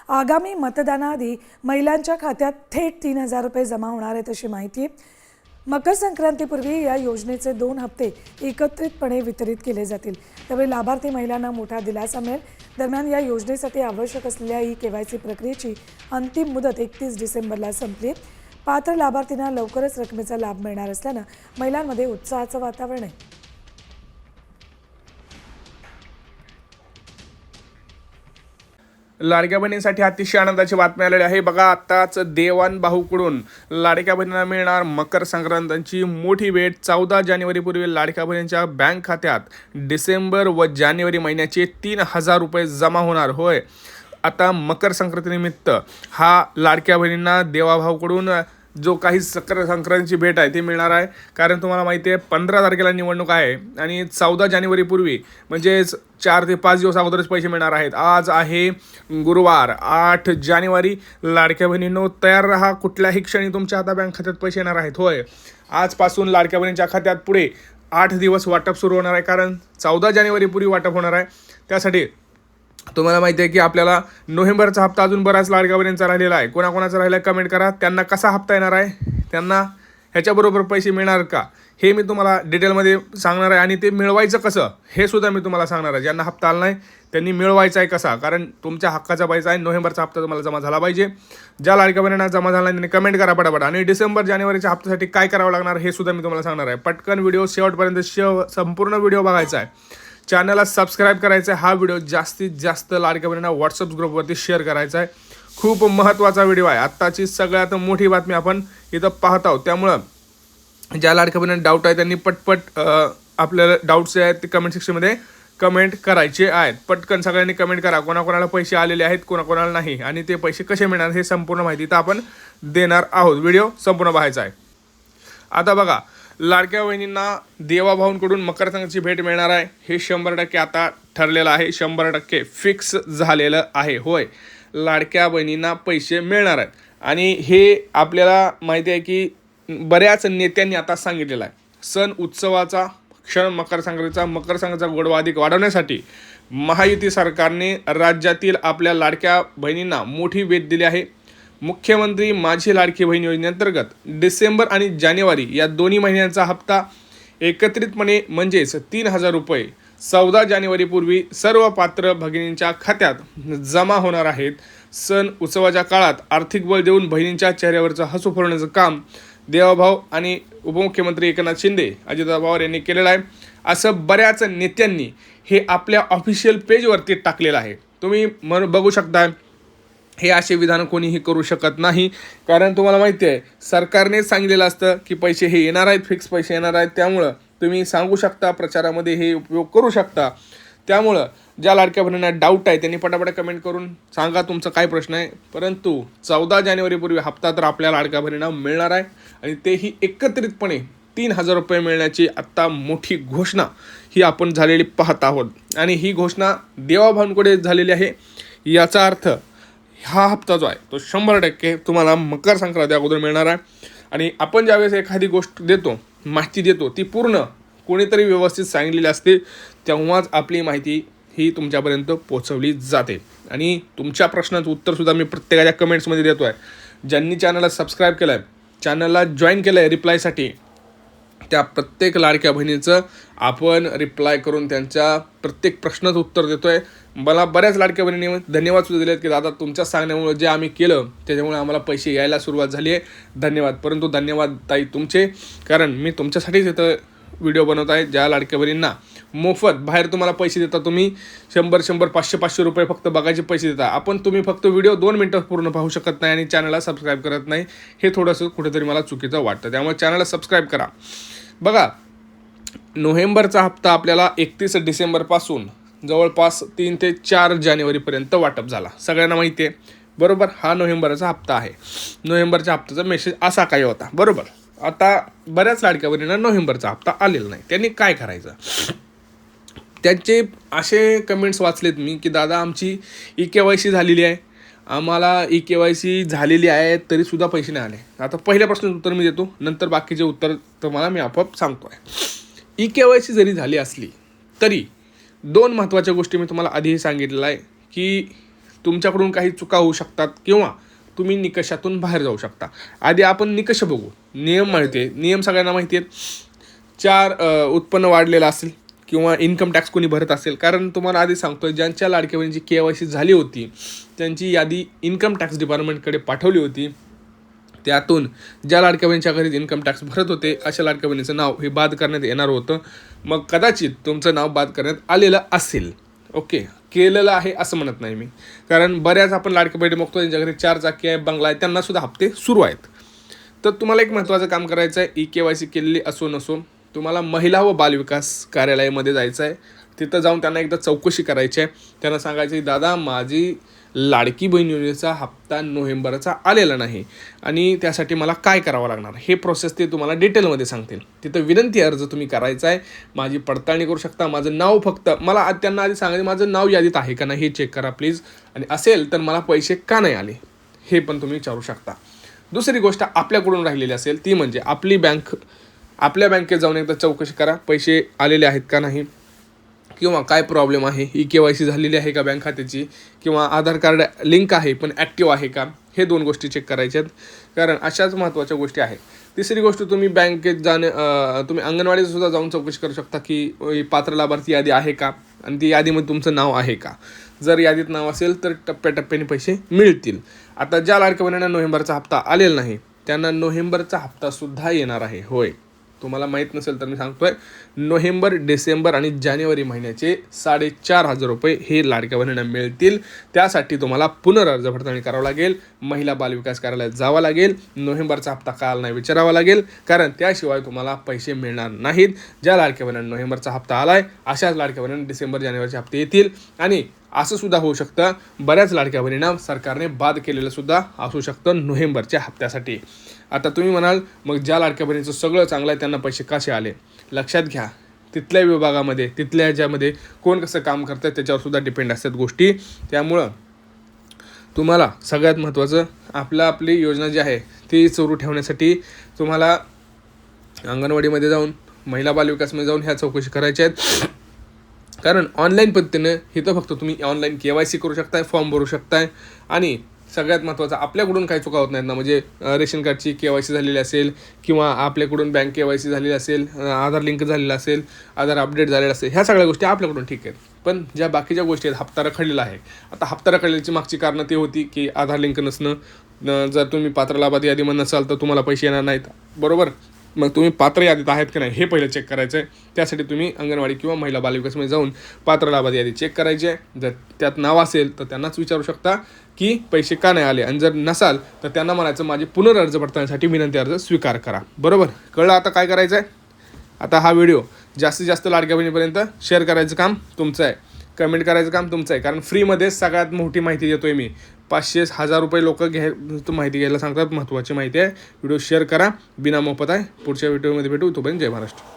आगामी मतदानाआधी महिलांच्या खात्यात थेट 3,000 रुपये जमा होणार आहेत अशी माहिती आहे। मकर संक्रांतीपूर्वी या योजनेचे 2 हप्ते एकत्रितपणे वितरित केले जातील, त्यावेळी लाभार्थी महिलांना मोठा दिलासा मिळेल। दरम्यान या योजनेसाठी आवश्यक असलेल्या KYC प्रक्रियेची अंतिम मुदत 31 डिसेंबरला संपली आहे। पात्र लाभार्थींना लवकरच रकमेचा लाभ मिळणार असल्यानं महिलांमध्ये उत्साहाचं वातावरण आहे। लाडक्या बहिणींसाठी अतिशय आनंदाची बातमी आलेली आहे। बघा, आत्ताच देवान भाऊकडून लाडक्या बहिणींना मिळणार मकर संक्रांतीची मोठी भेट। 14 जानेवारीपूर्वी लाडक्या बहिणींच्या बँक खात्यात डिसेंबर व जानेवारी महिन्याचे 3,000 रुपये जमा होणार। होय, आता मकर संक्रांतीनिमित्त हा लाडक्या बहिणींना देवाभाऊकडून जो काही संक्रांतीची भेट आहे ती मिळणार आहे। कारण तुम्हाला माहिती आहे 15 तारखेला निवडणूक आहे आणि 14 जानेवारीपूर्वी म्हणजेच 4 ते 5 दिवस अगोदरच पैसे मिळणार आहेत। आज आहे गुरुवार 8 जानेवारी। लाडक्या बहिणींनो, तयार राहा, कुठल्याही क्षणी तुमच्या आता बँक खात्यात पैसे येणार आहेत। होय, आजपासून लाडक्या बहिणींच्या खात्यात पुढे 8 दिवस वाटप सुरू होणार आहे, कारण 14 जानेवारीपूर्वी वाटप होणार आहे। त्यासाठी तुम्हाला माहिती आहे की आपल्याला नोव्हेंबरचा हप्ता अजून बराच लाडक्या बहिणींचा राहिलेला आहे। कोणाकोणाचा राहिला कमेंट करा, त्यांना कसा हप्ता येणार आहे, त्यांना ह्याच्याबरोबर पैसे मिळणार का, हे मी तुम्हाला डिटेलमध्ये सांगणार आहे। आणि ते मिळवायचं कसं हे सुद्धा मी तुम्हाला सांगणार आहे। ज्यांना हप्ता आला नाही त्यांनी मिळवायचा आहे कसा, कारण तुमच्या हक्काचा पैसा आहे। नोव्हेंबरचा हप्ता तुम्हाला जमा झाला पाहिजे। ज्या लाडक्या बहिणींना जमा झाला नाही त्यांनी कमेंट करा पटापट। आणि डिसेंबर जानेवारीच्या हप्त्यासाठी काय करावं लागणार हे सुद्धा मी तुम्हाला सांगणार आहे। पटकन व्हिडिओ शेवटपर्यंत संपूर्ण व्हिडिओ बघायचा आहे। चॅनलला सबस्क्राइब करायचं आहे। हा व्हिडिओ जास्तीत जास्त लाडक्या बहिणींना व्हॉट्सअप ग्रुपवरती शेअर करायचा आहे। खूप महत्त्वाचा व्हिडिओ आहे। आत्ताची सगळ्यात मोठी बातमी आपण इथं पाहत आहोत, त्यामुळं ज्या लाडक्या बहिणींना डाऊट आहे त्यांनी पटपट आपल्याला डाऊट्स आहेत ते कमेंट सेक्शनमध्ये कमेंट करायचे आहेत। पटकन सगळ्यांनी कमेंट करा, कोणाकोणाला पैसे आलेले आहेत, कोणाकोणाला नाही, आणि ते पैसे कसे मिळणार हे संपूर्ण माहिती तर आपण देणार आहोत। व्हिडिओ संपूर्ण पाहायचा आहे। आता बघा, लाडक्या बहिणींना देवाभाऊंकडून मकर संक्रांतीची भेट मिळणार आहे हे 100% आता ठरलेलं आहे, 100% फिक्स झालेलं आहे। होय, लाडक्या बहिणींना पैसे मिळणार आहेत आणि हे आपल्याला माहिती आहे की बऱ्याच नेत्यांनी आता सांगितलेलं आहे। सण उत्सवाचा क्षण मकर संक्रांतीचा गोडवा अधिक वाढवण्यासाठी महायुती सरकारने राज्यातील आपल्या लाडक्या बहिणींना मोठी भेट दिली आहे। मुख्यमंत्री माझी लाडकी बहीण योजनेअंतर्गत डिसेंबर आणि जानेवारी या दोन्ही महिन्यांचा हप्ता एकत्रितपणे म्हणजेच 3,000 रुपये 14 जानेवारीपूर्वी सर्व पात्र भगिनींच्या खात्यात जमा होणार आहेत। सण उत्सवाच्या काळात आर्थिक बळ देऊन बहिणींच्या चेहऱ्यावरचं हसू फुलवण्याचं काम देवाभाऊ आणि उपमुख्यमंत्री एकनाथ शिंदे अजितदादा पवार यांनी केलेलं आहे, असं बऱ्याच नेत्यांनी हे आपल्या ऑफिशियल पेजवरती टाकलेलं आहे। तुम्ही बघू शकता, हे असे विधान कोणीही करू शकत नाही, कारण तुम्हाला माहिती आहे सरकारनेच सांगितलेलं असतं की पैसे हे येणार आहेत, फिक्स पैसे येणार आहेत। त्यामुळं तुम्ही सांगू शकता, प्रचारामध्ये हे उपयोग करू शकता। त्यामुळं ज्या लाडक्या बहिणींना डाऊट आहे त्यांनी पटापट कमेंट करून सांगा तुमचा काय प्रश्न आहे। परंतु 14 जानेवारीपूर्वी हप्ता तर आपल्या लाडक्या बहिणींना मिळणार आहे आणि तेही एकत्रितपणे 3,000 रुपये मिळण्याची आत्ता मोठी घोषणा ही आपण झालेली पाहत आहोत। आणि ही घोषणा देवाभाऊंकडे झालेली आहे। याचा अर्थ हा हप्ता जो आहे तो 100% तुम्हाला मकर संक्रांती अगोदर मिळणार आहे। आणि आपण ज्यावेळेस एखादी गोष्ट देतो, माहिती देतो, ती पूर्ण कोणीतरी व्यवस्थित सांगितलेली असते, तेव्हाच आपली माहिती ही तुमच्यापर्यंत पोहोचवली जाते। आणि तुमच्या प्रश्नाचं उत्तरसुद्धा मी प्रत्येकाच्या कमेंट्समध्ये देतो आहे। ज्यांनी चॅनलला सबस्क्राईब केलं आहे, चॅनलला जॉईन केलं आहे रिप्लायसाठी, त्या प्रत्येक लाडक्या बहिणीचं आपण रिप्लाय करून त्यांच्या प्रत्येक प्रश्नाचं उत्तर देतो आहे। मला बऱ्याच लाडक्या बहिणींनी धन्यवाद सुद्धा दिले आहेत की दादा तुमच्या सांगण्यामुळे जे आम्ही केलं त्याच्यामुळे आम्हाला पैसे यायला सुरुवात झाली आहे, धन्यवाद। परंतु धन्यवाद ताई तुमचे, कारण मी तुमच्यासाठीच इथं व्हिडिओ बनवत आहे। ज्या लाडक्या बहिणींना मोफत बाहेर तुम्हाला पैसे देता, तुम्ही 100, 500 रुपये फक्त बघायचे पैसे देता, आपण तुम्ही फक्त व्हिडिओ 2 मिनटं पूर्ण पाहू शकत नाही आणि चॅनलला सबस्क्राईब करत नाही, हे थोडंसं कुठेतरी मला चुकीचं वाटतं। त्यामुळे चॅनलला सबस्क्राईब करा। बघा, नोव्हेंबरचा हप्ता आपल्याला 31 डिसेंबरपासून जवळपास 3 ते 4 जानेवारीपर्यंत वाटप झाला, सगळ्यांना माहिती आहे बरोबर। हा नोव्हेंबरचा हप्ता आहे। नोव्हेंबरच्या हप्त्याचा मेसेज असा काही होता बरोबर। आता बऱ्याच लाडक्या बहिणींना नोव्हेंबरचा हप्ता आलेला नाही, त्यांनी काय करायचं, त्यांचे असे कमेंट्स वाचलेत मी की दादा आमची KYC झालेली आहे, आम्हाला KYC झालेली आहे तरीसुद्धा पैसे नाही आले। आता पहिल्या प्रश्नाचं उत्तर मी देतो, नंतर बाकीचे उत्तर तुम्हाला मी आपोआप सांगतो आहे। KYC जरी झाली असली तरी 2 महत्त्वाच्या गोष्टी मी तुम्हाला आधीही सांगितलेलं आहे की तुमच्याकडून काही चुका होऊ शकतात किंवा तुम्ही निकषातून बाहेर जाऊ शकता. आधी आपण निकष बघू. नियम माहिती आहे, नियम सगळ्यांना माहिती आहेत. 4 उत्पन्न वाढलेलं असेल किंवा इन्कम टॅक्स कोणी भरत असेल, कारण तुम्हाला आधी सांगतोय ज्यांच्या लाडक्या बहिणीची KYC झाली होती त्यांची यादी इन्कम टॅक्स डिपार्टमेंटकडे पाठवली होती. त्यातून ज्या लाडक्या बहिणीच्या घरी इन्कम टॅक्स भरत होते अशा लाडक्या बहिणीचं नाव हे बाद करण्यात येणार होतं. मग कदाचित तुमचं नाव बाद करण्यात आलेलं असेल. ओके, केलेलं आहे असं म्हणत नाही मी, कारण बऱ्याच आपण लाडक्या बहिणी बघतो त्यांच्या घरी 4 चाकी आहे, बंगला आहे, त्यांना सुद्धा हप्ते सुरू आहेत. तर तुम्हाला एक महत्त्वाचं काम करायचं आहे. KYC केलेली असो नसो तुम्हाला महिला व बालविकास कार्यालयामध्ये जायचं आहे. तिथं जाऊन त्यांना एकदा चौकशी करायची आहे. त्यांना सांगायचं आहे, दादा माझी लाडकी बहीण योजनेचा हप्ता नोव्हेंबरचा आलेला नाही आणि त्यासाठी मला काय करावं लागणार, हे प्रोसेस ते तुम्हाला डिटेलमध्ये सांगतील. तिथं विनंती अर्ज तुम्ही करायचा आहे. माझी पडताळणी करू शकता. माझं नाव फक्त मला त्यांना आधी सांगायचं माझं नाव यादीत आहे का नाही हे चेक करा प्लीज, आणि असेल तर मला पैसे का नाही आले हे पण तुम्ही विचारू शकता. दुसरी गोष्ट आपल्याकडून राहिलेली असेल ती म्हणजे आपल्या बँकेत जाऊन एकदा चौकशी करा, पैसे आलेले आहेत का नाही किंवा काय प्रॉब्लेम आहे, KYC झालेली आहे का बँक खात्याची, किंवा आधार कार्ड लिंक आहे पण ॲक्टिव्ह आहे का, हे 2 गोष्टी चेक करायच्या आहेत, कारण अशाच महत्त्वाच्या गोष्टी आहेत. तिसरी गोष्ट तुम्ही बँकेत तुम्ही अंगणवाडीत सुद्धा जाऊन चौकशी करू शकता की पात्र लाभार्थी यादी आहे का आणि ती यादीमध्ये तुमचं नाव आहे का. जर यादीत नाव असेल तर टप्प्याटप्प्याने पैसे मिळतील. आता ज्या लाडक्या बहिणींना नोव्हेंबरचा हप्ता आलेला नाही त्यांना नोव्हेंबरचा हप्तासुद्धा येणार आहे. होय, तुम्हाला माहीत नसेल तर मी सांगतोय, नोव्हेंबर, डिसेंबर आणि जानेवारी महिन्याचे 4,500 रुपये हे लाडक्या बहिणींना मिळतील. त्यासाठी तुम्हाला पुनर्अर्ज पडताळणी करावं लागेल, महिला बालविकास कार्यालयात जावं लागेल, नोव्हेंबरचा हप्ता का आला नाही विचारावा लागेल, कारण त्याशिवाय तुम्हाला पैसे मिळणार नाहीत. ज्या लाडक्या बहिणींना नोव्हेंबरचा हप्ता आलाय अशाच लाडक्या बहिणींना डिसेंबर, जानेवारीचे हप्ते येतील. आणि असं सुद्धा होऊ शकतं बऱ्याच लाडक्या बहिणींना सरकारने बाद केलेलं सुद्धा असू शकतं नोव्हेंबरच्या हप्त्यासाठी. आता तुम्ही म्हणाल मग ज्या लाडक्या बहिणीचं सगळं चांगलं आहे त्यांना पैसे कसे आले. लक्षात घ्या, तिथल्या विभागामध्ये तिथल्या ह्याच्यामध्ये कोण कसं काम करतं त्याच्यावर सुद्धा डिपेंड असतात गोष्टी. त्यामुळं तुम्हाला सगळ्यात महत्त्वाचं आपली योजना जी आहे ती सुरू ठेवण्यासाठी तुम्हाला अंगणवाडीमध्ये जाऊन, महिला बालविकासमध्ये जाऊन ह्या चौकशी करायच्या आहेत. कारण ऑनलाईन पद्धतीनं इथं फक्त तुम्ही ऑनलाईन KYC करू शकताय, फॉर्म भरू शकताय. आणि सगळ्यात महत्त्वाचं आपल्याकडून काही चुका होत नाहीत ना, म्हणजे रेशन कार्डची KYC झालेली असेल किंवा आपल्याकडून बँक KYC झालेली असेल, आधार लिंक झालेलं असेल, आधार अपडेट झालेलं असेल, ह्या सगळ्या गोष्टी आपल्याकडून ठीक आहेत. पण ज्या बाकीच्या गोष्टी आहेत, हप्ता रखडलेला आहे. आता हप्ता रखडलेल्याची मागची कारणं ती होती की आधार लिंक नसणं, जर तुम्ही पात्र लाभार्थी यादीमध्ये नसाल तर तुम्हाला पैसे येणार नाहीत, बरोबर. मग तुम्ही पात्र यादीत आहेत की नाही हे पहिलं चेक करायचं आहे. त्यासाठी तुम्ही अंगणवाडी किंवा महिला बालविकासमध्ये जाऊन पात्र लाभार्थी यादी चेक करायची आहे. जर त्यात नाव असेल तर त्यांनाच विचारू शकता की पैसे का नाही आले, आणि जर नसाल तर त्यांना म्हणायचं माझी पुनर्अर्ज पडताळणीसाठी विनंती अर्ज स्वीकार करा. बरोबर, कळलं आता काय करायचं आहे. आता हा व्हिडिओ जास्तीत जास्त लाडक्या बहिणीपर्यंत शेअर करायचं काम तुमचं आहे, कमेंट करायचं काम तुमचं आहे, कारण फ्रीमध्ये सगळ्यात मोठी माहिती देतोय मी. 500-1000 रुपये लोक माहिती घ्यायला सांगतात, महत्त्वाची माहिती आहे. व्हिडिओ शेअर करा, बिना मोफत आहे. पुढच्या व्हिडिओमध्ये भेटू. तोपर्यंत जय महाराष्ट्र.